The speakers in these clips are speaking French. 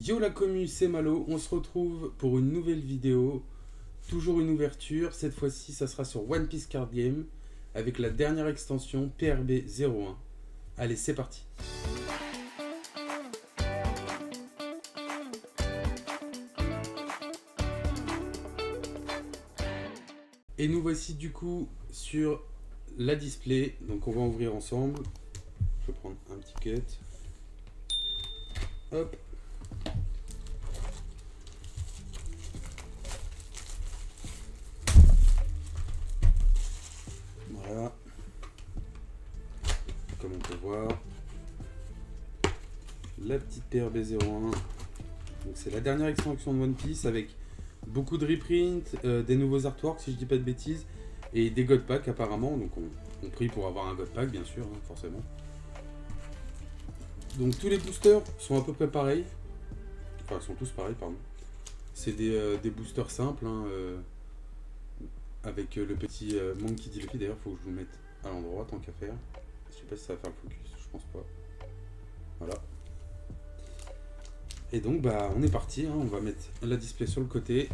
Yo la commu, c'est Malo, on se retrouve pour une nouvelle vidéo, toujours une ouverture, cette fois-ci ça sera sur One Piece Card Game, avec la dernière extension PRB 01. Allez, c'est parti. Et nous voici du coup sur la display, donc on va ouvrir ensemble. Je vais prendre un petit cut. Hop. Voilà. Comme on peut voir, la petite PRB 01. Donc c'est la dernière extension de One Piece avec beaucoup de reprints, des nouveaux artworks si je dis pas de bêtises, et des God Packs apparemment. Donc on prie pour avoir un God Pack bien sûr, hein, forcément. Donc tous les boosters sont à peu près pareils. Enfin, ils sont tous pareils, pardon. C'est des boosters simples, hein, avec le petit Monkey D. Luffy. D'ailleurs, il faut que je vous le mette à l'endroit tant qu'à faire. Je sais pas si ça va faire le focus, je pense pas. Voilà. Et donc, bah, on est parti. Hein, on va mettre la display sur le côté.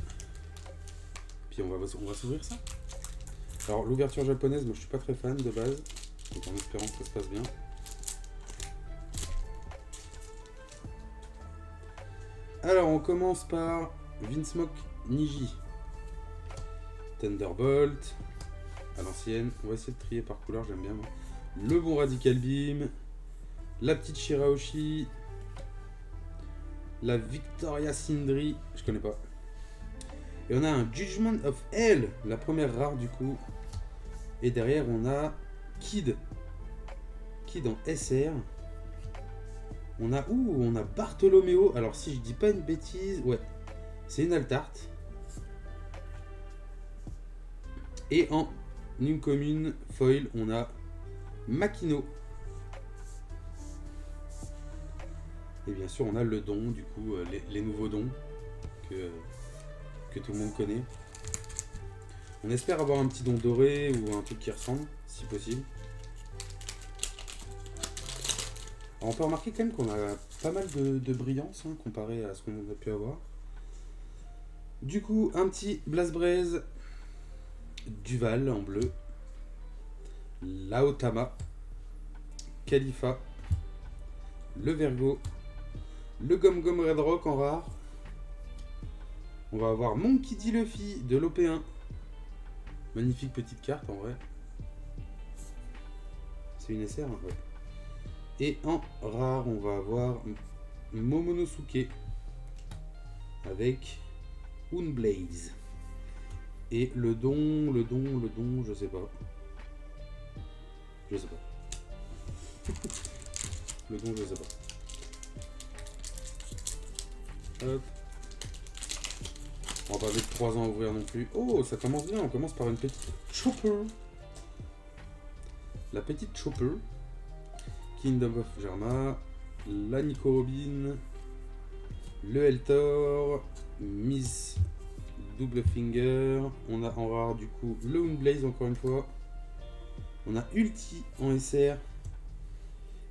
Puis on va s'ouvrir ça. Alors, l'ouverture japonaise, moi je suis pas très fan de base. Donc en espérant que ça se passe bien. Alors, on commence par Vinsmoke Niji. Thunderbolt. À l'ancienne. On va essayer de trier par couleur, j'aime bien. Moi. Le bon Radical Beam. La petite Shirahoshi. La Victoria Sindri. Je connais pas. Et on a un Judgment of Hell. La première rare du coup. Et derrière, on a Kid. Kid en SR. On a Bartolomeo. Alors si je dis pas une bêtise, ouais, c'est une Altarte. Et en une commune foil, on a Makino. Et bien sûr, on a le don, du coup, les nouveaux dons que tout le monde connaît. On espère avoir un petit don doré ou un truc qui ressemble, si possible. Alors on peut remarquer quand même qu'on a pas mal de brillance, hein, comparé à ce qu'on a pu avoir. Du coup, un petit Blazbraze, Duval en bleu, Laotama, Khalifa, le Vergo, le Gom Gom Red Rock en rare. On va avoir Monkey D. Luffy de l'OP1. Magnifique petite carte en vrai. C'est une SR, hein, ouais. Et en rare, on va avoir Momonosuke avec Unblaze. Et le don, je sais pas. Je sais pas. Le don, je sais pas. Hop. On va pas mettre 3 ans à ouvrir non plus. Oh, ça commence bien. On commence par une petite Chopper. La petite Chopper. Kingdom of Jarma, la Nico Robin, le Eltor, Miss Double Finger, on a en rare du coup le Unblaze encore une fois, on a Ulti en SR,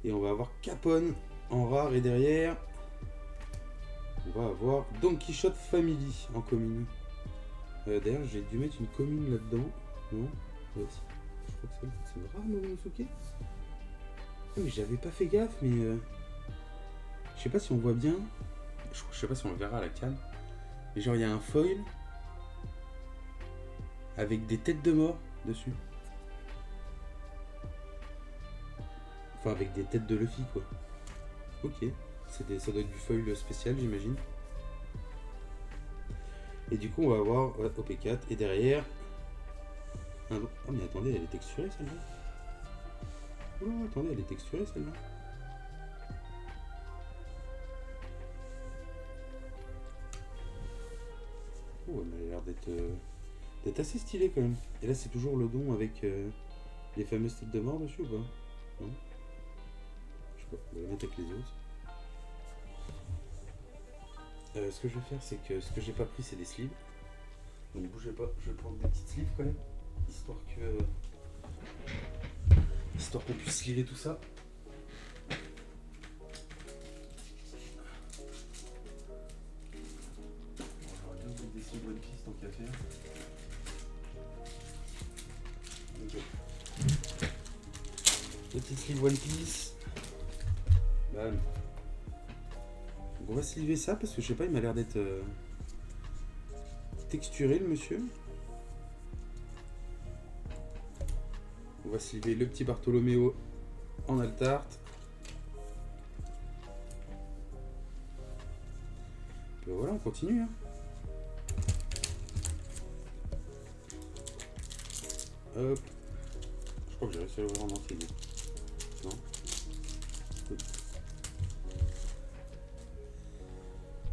et on va avoir Capone en rare, et derrière, on va avoir Don Quichotte Family en commune. D'ailleurs, j'ai dû mettre une commune là-dedans, non? Ouais, je crois que c'est une rare Momonosuke. Oui, j'avais pas fait gaffe, mais je sais pas si on voit bien. Je sais pas si on le verra à la cam. Mais genre, il y a un foil avec des têtes de mort dessus. Enfin, avec des têtes de Luffy, quoi. Ok. Ça doit être du foil spécial, j'imagine. Et du coup, on va avoir OP4. Et derrière. Oh, mais attendez, elle est texturée celle-là. Oh, attendez, elle est texturée celle-là. Oh, elle a l'air d'être assez stylée quand même. Et là, c'est toujours le don avec les fameuses têtes de mort dessus ou pas? Non? Je sais pas, on va la mettre avec les autres. Ce que je vais faire, c'est que ce que j'ai pas pris, c'est des sleeves. Donc bougez pas, je vais prendre des petites sleeves quand même. Histoire qu'on puisse lirer tout ça. Sleeve One Piece tant qu'à faire. Petit sleeve One Piece. Bam. Donc on va sliver ça parce que je sais pas, il m'a l'air d'être texturé le monsieur. On va sliver le petit Bartholoméo en altarte. Ben voilà, on continue. Hein. Hop. Je crois que j'ai réussi à l'ouvrir en entier. Non.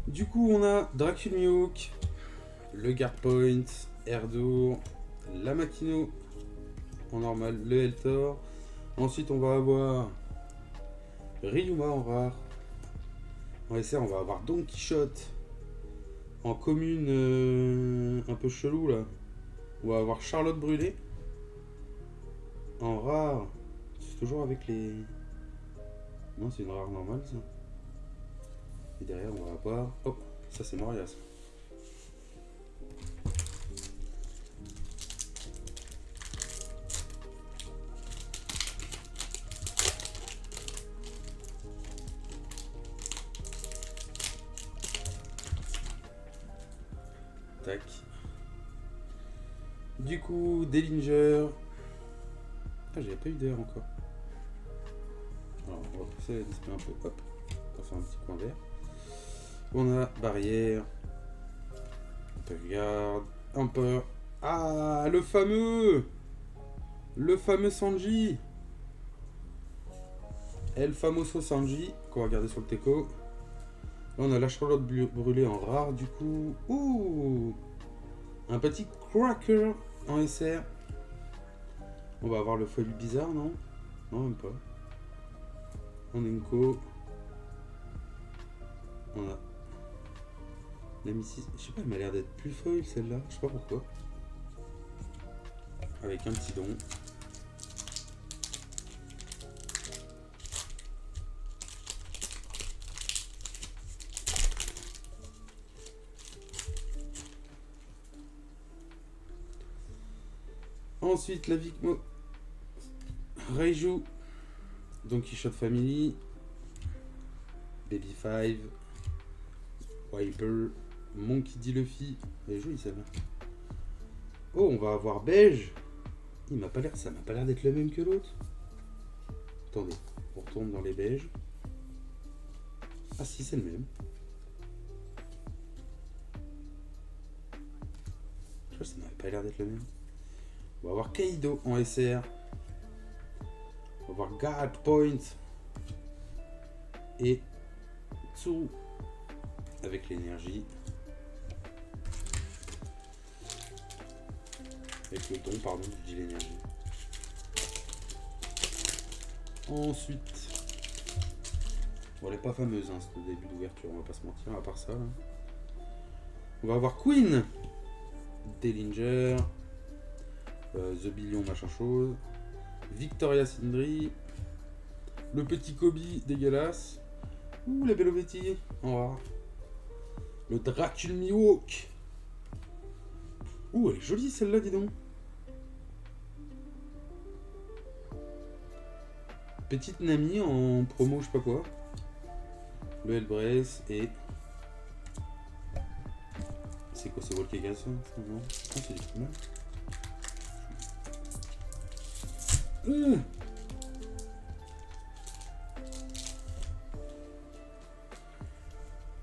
Du coup, on a Draculmihawk, le Guardpoint, Erdour, la Makino en normal, le Eltor. Ensuite, on va avoir Ryuma en rare. En SR, on va avoir Don Quichotte en commune un peu chelou là. On va avoir Charlotte Brûlée en rare. C'est toujours avec les. Non, c'est une rare normale ça. Et derrière, on va avoir. Oh, ça c'est Moria ça. Tac. Du coup, Dellinger. Ah, j'avais pas eu d'air encore. Alors, on va pousser la display un peu. Hop. On va faire un petit coin vert. On a Barrière. Regarde. Un peu. Ah, le fameux. Le fameux Sanji. El famoso Sanji. Qu'on va regarder sur le Teco. Là, on a la Charlotte Brûlée en rare, du coup. Ouh. Un petit Cracker en SR. On va avoir le folie bizarre, non? Non, même pas. En Enko. On a la Missy. Je sais pas, elle m'a l'air d'être plus foil celle-là. Je sais pas pourquoi. Avec un petit don. Ensuite, la Vicmo. Reiju. Don Quichotte Family. Baby 5. Wiper. Monkey D. Luffy. Elle est jolie celle-là. Oh, on va avoir beige. Il m'a pas l'air. Ça m'a pas l'air d'être le même que l'autre. Attendez, on retourne dans les beiges. Ah si, c'est le même. Je crois que ça m'avait pas l'air d'être le même. On va avoir Kaido en SR. On va avoir Guard Point. Et Tsuru avec l'énergie. Avec le don, pardon, je dis l'énergie. Ensuite, bon, elle est pas fameuse, hein, ce début d'ouverture, on va pas se mentir, à part ça. Là. On va avoir Queen, Dellinger, The Billion machin chose, Victoria Sindri, le petit Kobe dégueulasse, ouh la Bellovetti, en rare, le Draculmihawk. Ouh, elle est jolie celle-là, dis donc. Petite Nami en promo, je sais pas quoi. Le Hellbrace et. C'est quoi, c'est Volkegas ça? Non, c'est du tout mal.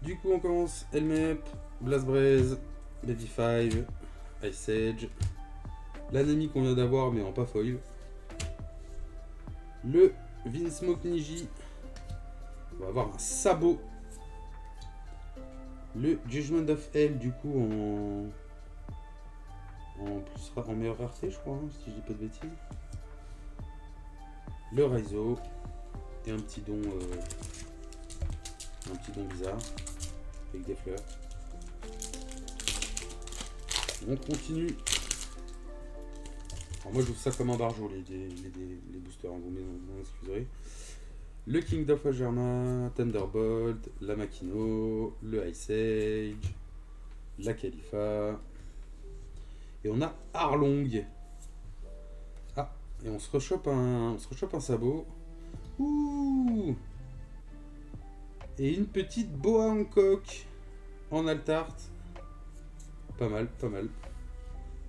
Du coup, on commence Helmep, Blastbraze, Baby 5, Ice Age, la Nami qu'on vient d'avoir mais en pas foil, le Vinsmoke Niji, on va avoir un sabot, le Judgment of Hell du coup en meilleure rareté je crois, hein, si je dis pas de bêtises, le Raizo et un petit don bizarre avec des fleurs. On continue. Alors moi je trouve ça comme un barjot les boosters, hein, vous m'en excuserez. Le King of Germa, Thunderbolt, la Makino, le Ice Age, la Khalifa. Et on a Arlong. Ah, et on se rechoppe un sabot. Ouh. Et une petite Boa Hancock en Altart. Pas mal, pas mal.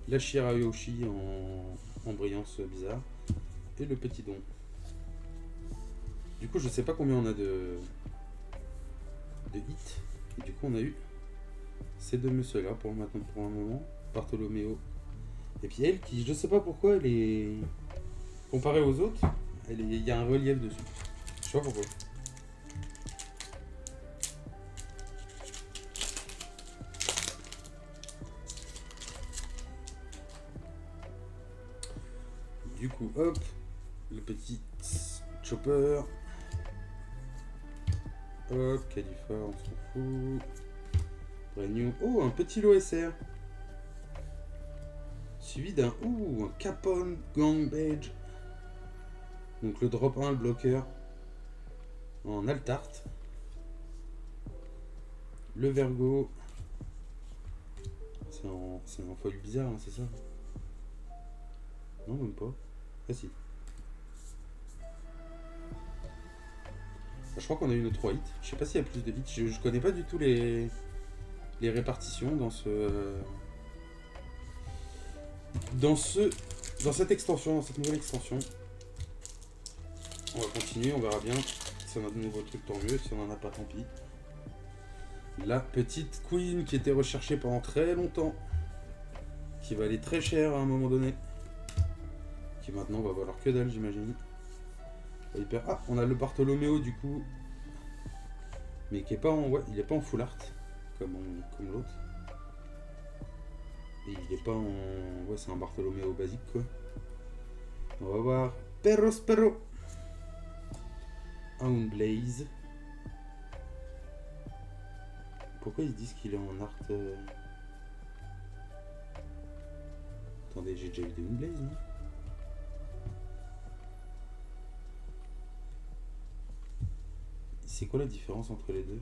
La Shirayoshi en brillance bizarre. Et le petit don. Du coup, je sais pas combien on a de hits. Et du coup, on a eu ces deux messieurs-là pour maintenant, pour un moment. Bartholoméo. Et puis elle, qui, je sais pas pourquoi, elle est. Comparée aux autres, il y a un relief dessus. Je sais pas pourquoi. Du coup, hop, le petit chopper. Hop, Khalifa, on s'en fout. Brand oh, un petit l'OSR. Suivi d'un un Capone Gang Badge. Donc le drop 1, le bloqueur. En Altart. Le Vergo. C'est en folie bizarre, hein, c'est ça? Non, même pas. Ah si. Je crois qu'on a eu nos 3 hits. Je sais pas s'il y a plus de hits. Je connais pas du tout les répartitions dans cette extension, dans cette nouvelle extension. On va continuer, on verra bien. Si on a de nouveaux trucs, tant mieux. Si on en a pas, tant pis. La petite Queen qui était recherchée pendant très longtemps. Qui va aller très cher à un moment donné. Qui maintenant va valoir que dalle, j'imagine. Hyper... Ah, on a le Bartholoméo du coup. Mais qui est pas en... Ouais, il est pas en full art. Comme l'autre. Et il est pas en... Ouais, c'est un Bartholoméo basique, quoi. On va voir. Perro. Un Blaze. Pourquoi ils disent qu'il est en art Attendez, j'ai déjà eu des Blaze, non? C'est quoi la différence entre les deux?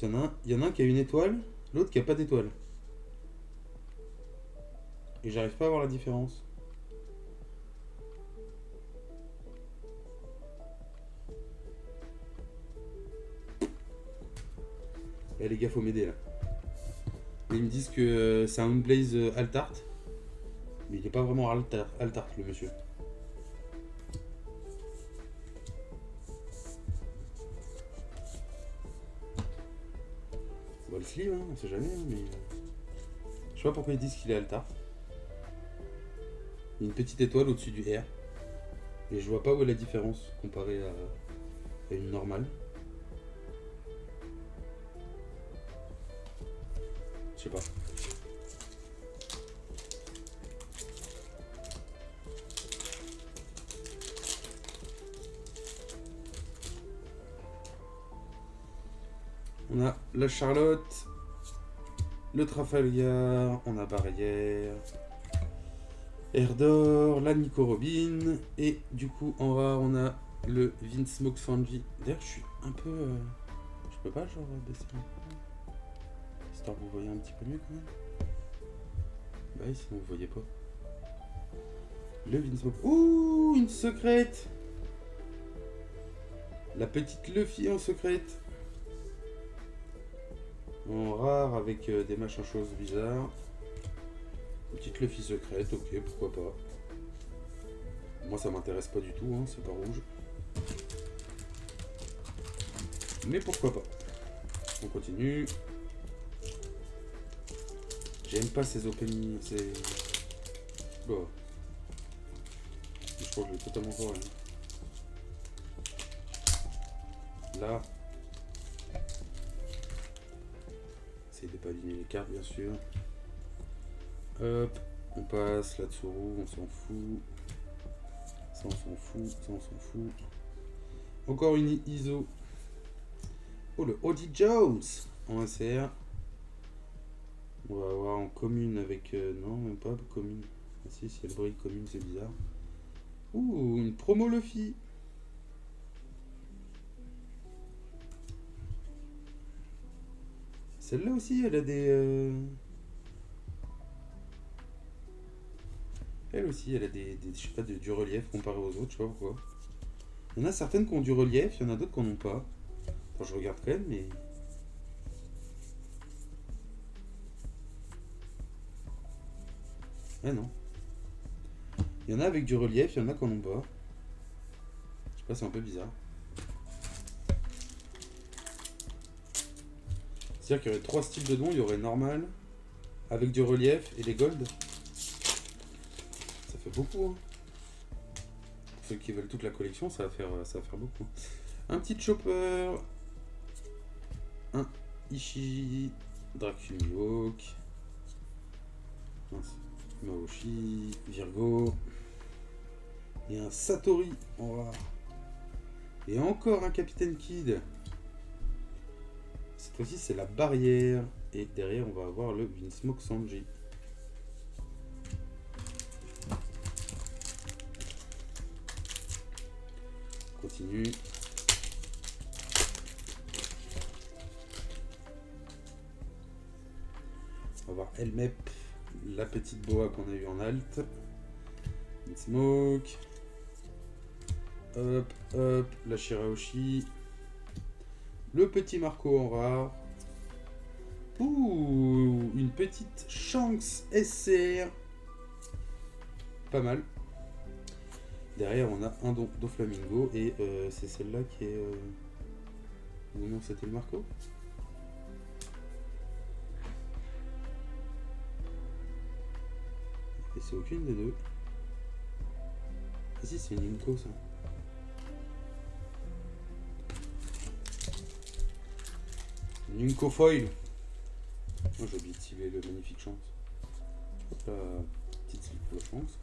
Il y en a un qui a une étoile, l'autre qui a pas d'étoile. Et j'arrive pas à voir la différence. Eh les gars, faut m'aider là. Ils me disent que c'est un Blaze Altart. Mais il est pas vraiment Altart le monsieur. On va le sleeve, hein, on sait jamais, mais... Je sais pas pourquoi ils disent qu'il est Altart. Il y a une petite étoile au-dessus du R. Et je vois pas où est la différence comparée à une normale. Je sais pas. On a la Charlotte, le Trafalgar, on a Barrière, Erdor, la Nico Robin, et du coup en rare on a le Vince Smoke Fanji. D'ailleurs je suis un peu... je peux pas genre baisser un peu, histoire que vous voyez un petit peu mieux quand même. Bah oui, sinon vous voyez pas. Le Vince Smoke... Ouh, une secrète. La petite Luffy en secrète. En rare avec des machins choses bizarres. Une petite Luffy secrète, ok, pourquoi pas. Moi ça m'intéresse pas du tout, hein, c'est pas rouge. Mais pourquoi pas. On continue. J'aime pas ces openings, c'est... Bon. Je crois que je vais totalement voir. Là. Essayez de pas aligner les cartes bien sûr. Hop, on passe la Tsuru, on s'en fout. Ça on s'en fout, ça on s'en fout. Encore une ISO. Oh le Odie Jones en ACR. On va avoir en commune avec... non, même pas commune. Ah si, si elle brille commune, c'est bizarre. Ouh, une promo Luffy. Celle-là aussi, elle a des... Elle aussi, elle a je sais pas, du relief comparé aux autres, je sais pas pourquoi. Il y en a certaines qui ont du relief, il y en a d'autres qui n'en ont pas. Enfin, je regarde quand même, mais... Ah non. Il y en a avec du relief, il y en a qui n'en ont pas. Je sais pas, c'est un peu bizarre. C'est-à-dire qu'il y aurait 3 styles de dons, il y aurait normal, avec du relief et les gold. Ça fait beaucoup, hein. Pour ceux qui veulent toute la collection, ça va faire beaucoup. Un petit chopper. Un Ishiji, Dracula Mihawk. Maoshi, Virgo. Et un Satori en rare. Et encore un Capitaine Kid. Cette fois-ci, c'est la barrière. Et derrière, on va avoir le Vinsmoke Sanji. On continue. On va voir Elmep, la petite boa qu'on a eu en alt. Vinsmoke. Hop, hop, la Shirahoshi. Le petit Marco en rare. Ouh, une petite Shanks SR. Pas mal. Derrière, on a un Doflamingo et c'est celle-là qui est... Ou non, c'était le Marco. Et c'est aucune des deux. Ah si, c'est une Inco, ça. Une Inco foil. Moi j'ai oublié de cibler le magnifique Shanks. Hop là, petite slip pour le Shanks.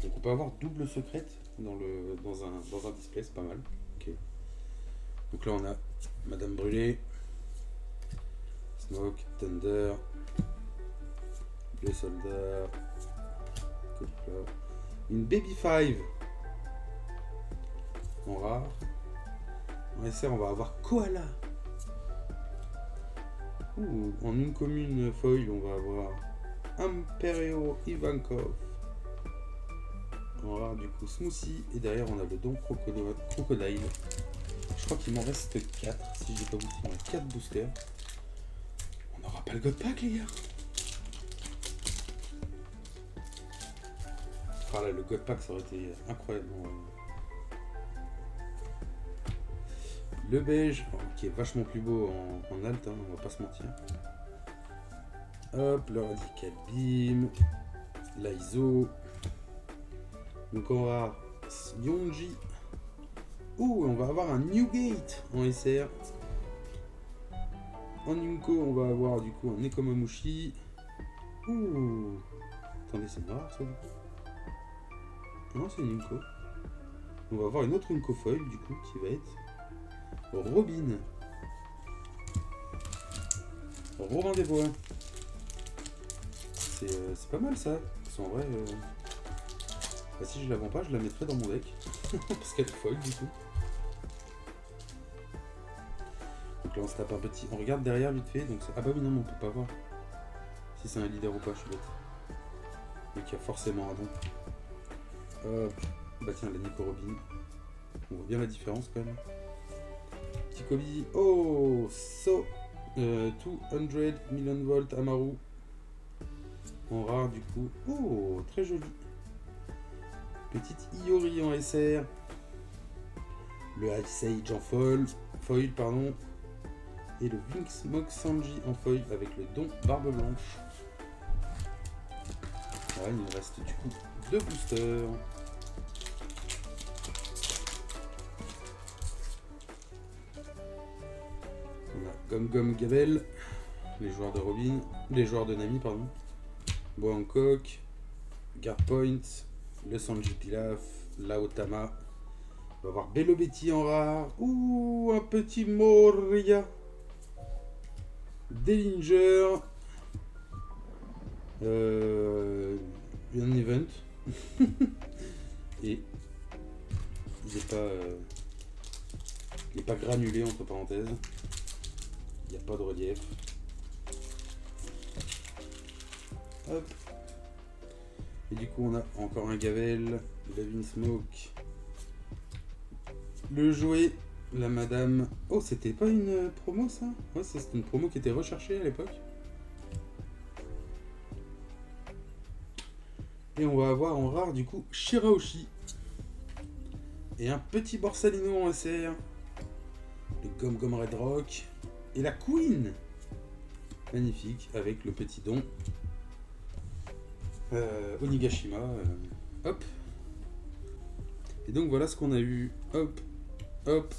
Donc on peut avoir double secrète dans un display, c'est pas mal. Okay. Donc là on a Madame Brûlée, Smoke, Thunder, les soldats, une Baby 5 en rare. En SR on va avoir Koala. Ouh, en une commune foil on va avoir Imperio Ivankov. En rare du coup Smoothie. Et derrière on a le Don Crocodile. Je crois qu'il m'en reste 4. Si je dis pas beaucoup, il m'en reste 4 boosters. On n'aura pas le God Pack les gars. Ah là, le God Pack ça aurait été incroyable. Le beige, qui est vachement plus beau en alt, hein, on va pas se mentir. Hop, le Radical Beam, l'ISO. Donc on va Yonji. Ouh, on va avoir un Newgate en SR. En Yunko, on va avoir du coup un Nekomamushi. Ouh. Attendez, c'est noir ça. Non, c'est une Yunko. On va avoir une autre Yunko foil du coup qui va être Robin. Robin des Bois. C'est pas mal ça. Parce qu'en vrai, bah, si je la vends pas, je la mettrai dans mon deck. Parce qu'elle est folle du coup. Donc là on se tape un petit. On regarde derrière vite fait. Donc ah bah oui non, on peut pas voir si c'est un leader ou pas, je suis bête. Donc il y a forcément un don. Hop. Bah tiens, la Nico Robin. On voit bien la différence quand même. Petit Kobe. Oh, 200 million volts Amaru. En rare du coup. Oh, très joli. Petite Iori en SR. Le Ice Age en foil, pardon. Et le Vinsmoke Sanji en foil avec le don Barbe Blanche. Voilà, il nous reste du coup 2 boosters. On a Gom Gom Gabel, les joueurs de Robin, les joueurs de Nami, pardon. Bohancock, Guard Point, le Sanji Pilaf, Laotama. On va avoir Bello Betty en rare. Ouh, un petit Moria. Dellinger. Un event. Et il est pas granulé entre parenthèses. Il n'y a pas de relief. Hop. Et du coup on a encore un Gavel, Lavin Smoke, le jouet, la madame. Oh, c'était pas une promo ça? Ouais, ça c'était une promo qui était recherchée à l'époque. Et on va avoir en rare du coup Shirahoshi. Et un petit Borsalino en SR. Le Gom Gom Red Rock. Et la Queen. Magnifique, avec le petit don. Onigashima. Hop. Et donc voilà ce qu'on a eu. Hop. Hop.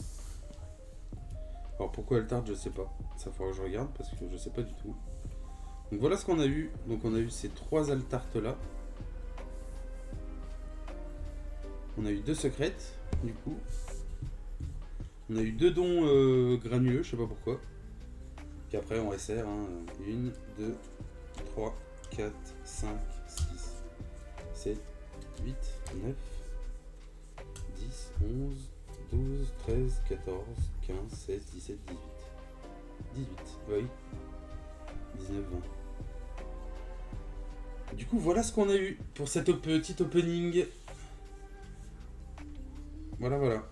Alors pourquoi elle tarde, je sais pas. Ça faudra que je regarde parce que je sais pas du tout. Donc voilà ce qu'on a eu. Donc on a eu ces 3 altartes là. On a eu 2 secrètes, du coup. On a eu 2 dons granuleux, je sais pas pourquoi. Puis après on SR, hein. 1, 2, 3, 4, 5, 6, 7, 8, 9, 10, 11, 12, 13, 14, 15, 16, 17, 18. 18, oui. 19, 20. Du coup, voilà ce qu'on a eu pour cette petite opening. Voilà.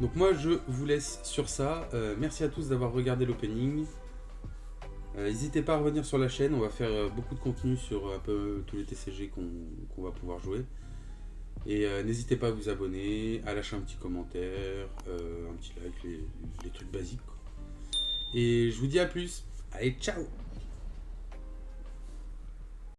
Donc moi, je vous laisse sur ça. Merci à tous d'avoir regardé l'opening. N'hésitez pas à revenir sur la chaîne. On va faire beaucoup de contenu sur un peu tous les TCG qu'on va pouvoir jouer. Et n'hésitez pas à vous abonner, à lâcher un petit commentaire, un petit like, les trucs basiques, quoi. Et je vous dis à plus. Allez, ciao!